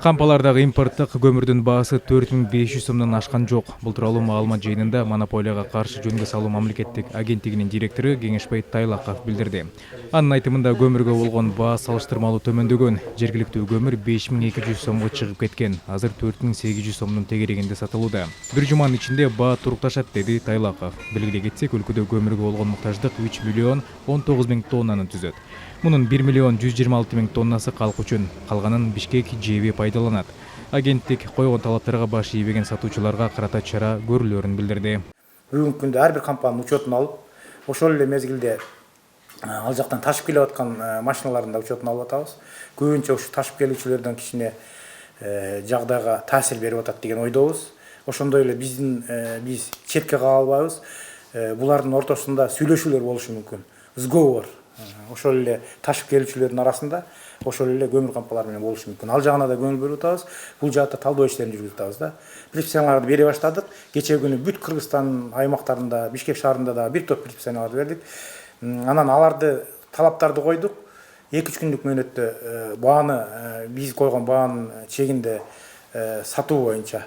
Кампалардагы импорттук көмүрдүн баасы 4500 сомдон ашкан жок. Бул тууралуу маалымат жыйынында монополияга каршы жөнгө салуу мамлекеттик агенттигинин директору Кеңешбай Тайлаков билдирди. Анын айтымында көмүргө болгон баа салыштырмалуу төмөндөгөн. Жергиликтүү көмүр 5200 сомго чыгып кеткен. Азыр 4800 сомдун тегерегинде сатылууда. Бир жуманын ичинде баа турукташат, деди Тайлаков. Белгилей кетсек, өлкөдө көмүргө болгон муктаждык 3 миллион 19 миң тоннаны түзөт. Мунун 1 миллион 126 миң тоннасы калк үчүн, калганын Бишкек ЖЭБ пайдаланат. Агенттик койгон талаптарга баш ийбеген сатуучуларга карата чара көрүлөрүн билдирди. Бүгүнкү күндө ар бир компаниянын учетун алып, ошол эле мезгилде ал жактан ташып келип аткан машиналардын да учетун алып атабыз. Көбүнчө ушу ташып келүүчүлөрдөн кичине жагдайга таасир берип атат деген ойдобуз. Ошондой эле биз четке кала албайбыз. Булардын ортосунда сүйлөшүүлөр болушу мүмкүн. Сговор. Ошол эле ташып келүүчүлөрдүн арасында ошол эле көмүр компаниялары менен болушу мүмкүн. Ал жагына да көңүл бөлүп атабыз. Бул жаатта талдоо иштерин жүргүзүп атабыз да. Предписанияларды бере баштадык. Кечээ күнү бүт Кыргызстан аймактарында, Бишкек шаарында да бир топ предписанияларды бердик. Анан аларды талаптарды койдук. 2-3 күндүк мөөнөттө бааны биз койгон баанын чегинде сатуу боюнча